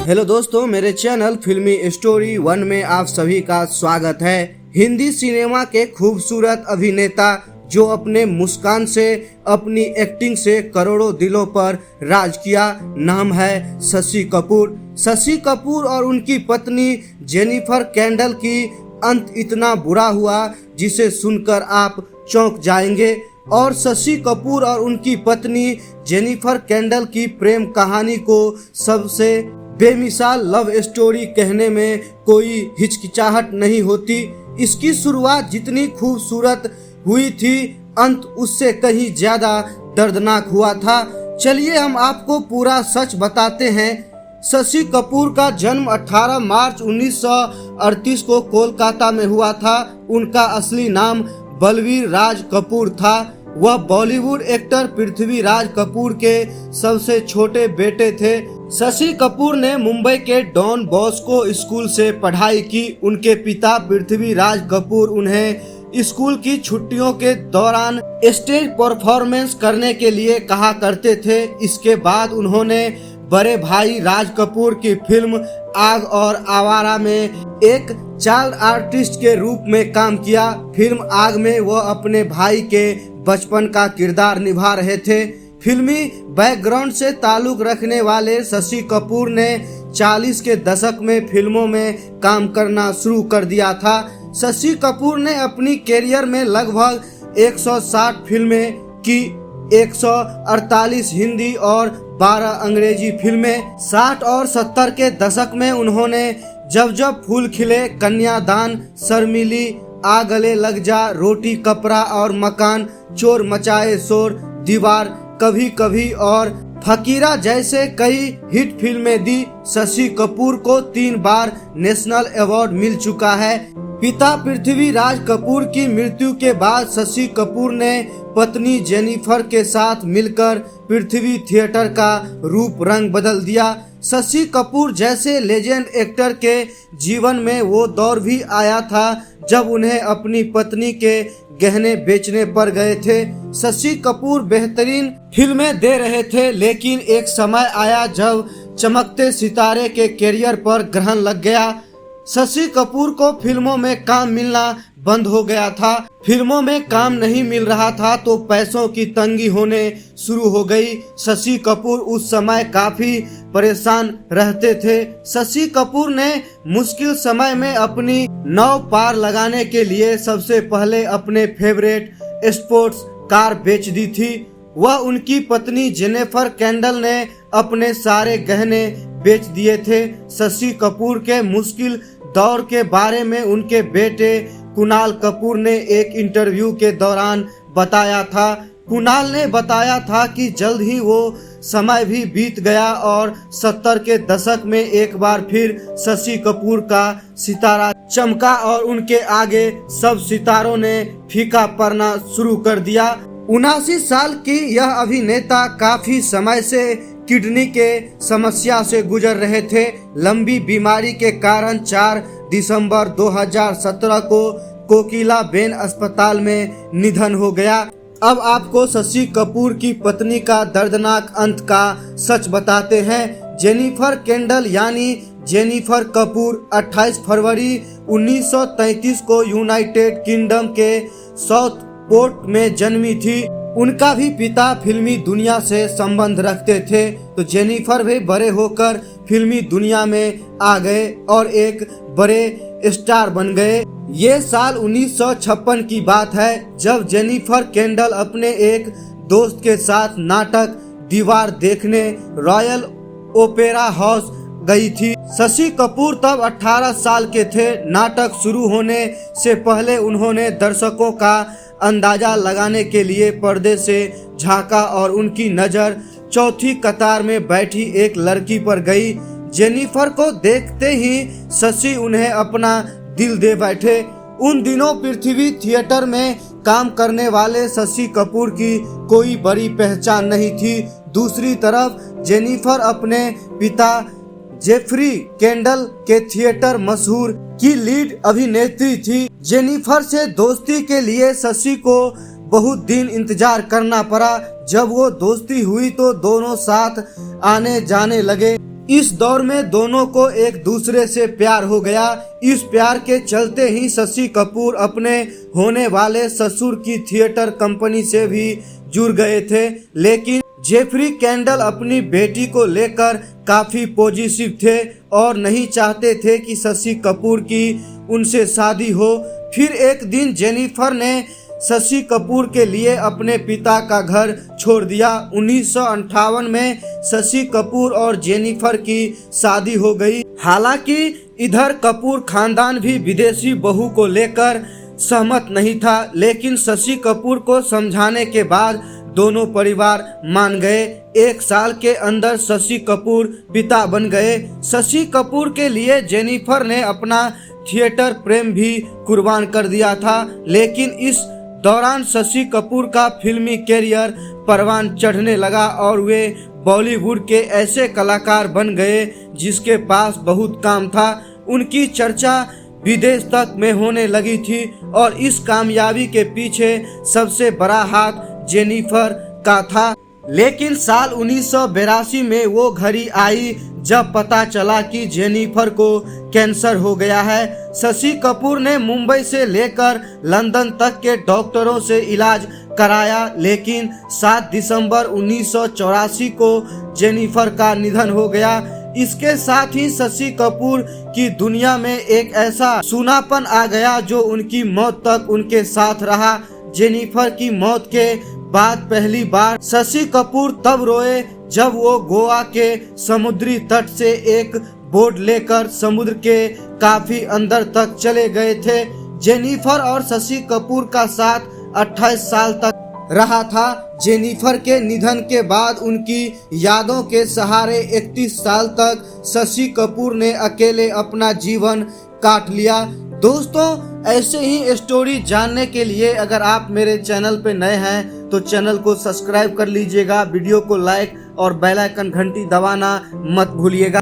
Hello दोस्तों, मेरे channel फिल्मी स्टोरी 1 में आप सभी का स्वागत है। हिंदी सिनेमा के खूबसूरत अभिनेता जो अपने मुस्कान से, अपनी एक्टिंग से करोड़ों दिलों पर राज किया, नाम है शशि कपूर। शशि कपूर और उनकी पत्नी जेनिफर कैंडल की अंत इतना बुरा हुआ जिसे सुनकर आप चौंक जाएंगे। और शशि कपूर और उनकी पत्नी जेनिफर कैंडल की प्रेम कहानी को सबसे बेमिसाल लव स्टोरी कहने में कोई हिचकिचाहट नहीं होती। इसकी शुरुआत जितनी खूबसूरत हुई थी, अंत उससे कहीं ज्यादा दर्दनाक हुआ था। चलिए हम आपको पूरा सच बताते हैं। शशि कपूर का जन्म 18 मार्च 1938 को कोलकाता में हुआ था। उनका असली नाम बलवीर राज कपूर था। वह बॉलीवुड एक्टर पृथ्वीराज कपूर के सबसे छोटे बेटे थे। शशि कपूर ने मुंबई के डॉन बॉस्को स्कूल से पढ़ाई की। उनके पिता पृथ्वीराज कपूर उन्हें स्कूल की छुट्टियों के दौरान स्टेज परफॉर्मेंस करने के लिए कहा करते थे। इसके बाद उन्होंने बड़े भाई राज कपूर की फिल्म आग और आवारा में एक चाइल्ड आर्टिस्ट के रूप में काम किया। फिल्म आग में वह अपने भाई के बचपन का किरदार निभा रहे थे। फिल्मी बैकग्राउंड से ताल्लुक रखने वाले शशि कपूर ने 40 के दशक में फिल्मों में काम करना शुरू कर दिया था। शशि कपूर ने अपनी कैरियर में लगभग 160 फिल्में की, 148 हिंदी और 12 अंग्रेजी फिल्में। 60 और 70 के दशक में उन्होंने जब जब फूल खिले, कन्यादान, शर्मिली, आ गले लग जा, रोटी कपड़ा और मकान, चोर मचाए शोर, दीवार, कभी कभी और फकीरा जैसे कई हिट फिल्में दी। शशि कपूर को 3 बार नेशनल अवार्ड मिल चुका है। पिता पृथ्वीराज कपूर की मृत्यु के बाद शशि कपूर ने पत्नी जेनिफर के साथ मिलकर पृथ्वी थिएटर का रूप रंग बदल दिया। शशि कपूर जैसे लेजेंड एक्टर के जीवन में वो दौर भी आया था जब उन्हें अपनी पत्नी के गहने बेचने पड़ गए थे। शशि कपूर बेहतरीन फिल्में दे रहे थे, लेकिन एक समय आया जब चमकते सितारे के कैरियर पर ग्रहण लग गया। शशि कपूर को फिल्मों में काम मिलना बंद हो गया था। फिल्मों में काम नहीं मिल रहा था तो पैसों की तंगी होने शुरू हो गई। शशि कपूर उस समय काफी परेशान रहते थे। शशि कपूर ने मुश्किल समय में अपनी नाव पार लगाने के लिए सबसे पहले अपने फेवरेट स्पोर्ट्स कार बेच दी थी। वह उनकी पत्नी जेनिफर कैंडल ने अपने सारे गहने बेच दिए थे। शशि कपूर के मुश्किल दौर के बारे में उनके बेटे कुणाल कपूर ने एक इंटरव्यू के दौरान बताया था। कुणाल ने बताया था कि जल्द ही वो समय भी बीत गया और 70 के दशक में एक बार फिर शशि कपूर का सितारा चमका और उनके आगे सब सितारों ने फीका पड़ना शुरू कर दिया। 79 साल की यह अभिनेता काफी समय से किडनी के समस्या से गुजर रहे थे। लंबी बीमारी के कारण 4 दिसंबर 2017 को कोकिलाबेन अस्पताल में निधन हो गया। अब आपको शशि कपूर की पत्नी का दर्दनाक अंत का सच बताते हैं। जेनिफर कैंडल यानी जेनिफर कपूर 28 फरवरी 1933 को यूनाइटेड किंगडम के साउथपोर्ट में जन्मी थी। उनका भी पिता फिल्मी दुनिया से संबंध रखते थे, तो जेनिफर भी बड़े होकर फिल्मी दुनिया में आ गए और एक बड़े स्टार बन गए। ये साल 1956 की बात है जब जेनिफर कैंडल अपने एक दोस्त के साथ नाटक दीवार देखने रॉयल ओपेरा हाउस गई थी। शशि कपूर तब 18 साल के थे। नाटक शुरू होने से पहले उन्होंने दर्शकों का अंदाजा लगाने के लिए पर्दे से झांका और उनकी नजर चौथी कतार में बैठी एक लड़की पर गई। जेनिफर को देखते ही शशि उन्हें अपना दिल दे बैठे। उन दिनों पृथ्वी थिएटर में काम करने वाले शशि कपूर की कोई बड़ी पहचान नहीं थी। दूसरी तरफ जेनिफर अपने पिता जेफरी कैंडल के थिएटर मशहूर की लीड अभिनेत्री थी। जेनिफर से दोस्ती के लिए शशि को बहुत दिन इंतजार करना पड़ा। जब वो दोस्ती हुई तो दोनों साथ आने जाने लगे। इस दौर में दोनों को एक दूसरे से प्यार हो गया। इस प्यार के चलते ही शशि कपूर अपने होने वाले ससुर की थिएटर कंपनी से भी जुड़ गए थे, लेकिन जेफरी कैंडल अपनी बेटी को लेकर काफी पॉजिटिव थे और नहीं चाहते थे कि शशि कपूर की उनसे शादी हो। फिर एक दिन जेनिफर ने शशि कपूर के लिए अपने पिता का घर छोड़ दिया। 1958 में शशि कपूर और जेनिफर की शादी हो गई। हालांकि इधर कपूर खानदान भी विदेशी बहू को लेकर सहमत नहीं था, लेकिन शशि कपूर को समझाने के बाद दोनों परिवार मान गए। 1 साल के अंदर शशि कपूर पिता बन गए। शशि कपूर के लिए जेनिफर ने अपना थिएटर प्रेम भी कुर्बान कर दिया था, लेकिन इस दौरान शशि कपूर का फिल्मी कैरियर परवान चढ़ने लगा और वे बॉलीवुड के ऐसे कलाकार बन गए जिसके पास बहुत काम था। उनकी चर्चा विदेश तक में होने लगी थी और इस कामयाबी के पीछे सबसे बड़ा हाथ जेनिफर का था। लेकिन साल 1982 में वो घड़ी आई जब पता चला कि जेनिफर को कैंसर हो गया है। शशि कपूर ने मुंबई से लेकर लंदन तक के डॉक्टरों से इलाज कराया, लेकिन 7 दिसंबर 1984 को जेनिफर का निधन हो गया। इसके साथ ही शशि कपूर की दुनिया में एक ऐसा सूनापन आ गया जो उनकी मौत तक उनके साथ रहा। जेनिफर की मौत के बाद पहली बार शशि कपूर तब रोए जब वो गोवा के समुद्री तट से एक बोट लेकर समुद्र के काफी अंदर तक चले गए थे। जेनिफर और शशि कपूर का साथ 28 साल तक रहा था। जेनिफर के निधन के बाद उनकी यादों के सहारे 31 साल तक शशि कपूर ने अकेले अपना जीवन काट लिया। दोस्तों, ऐसे ही स्टोरी जानने के लिए अगर आप मेरे चैनल पे नए हैं तो चैनल को सब्सक्राइब कर लीजिएगा, वीडियो को लाइक और बेल आइकन घंटी दबाना मत भूलिएगा।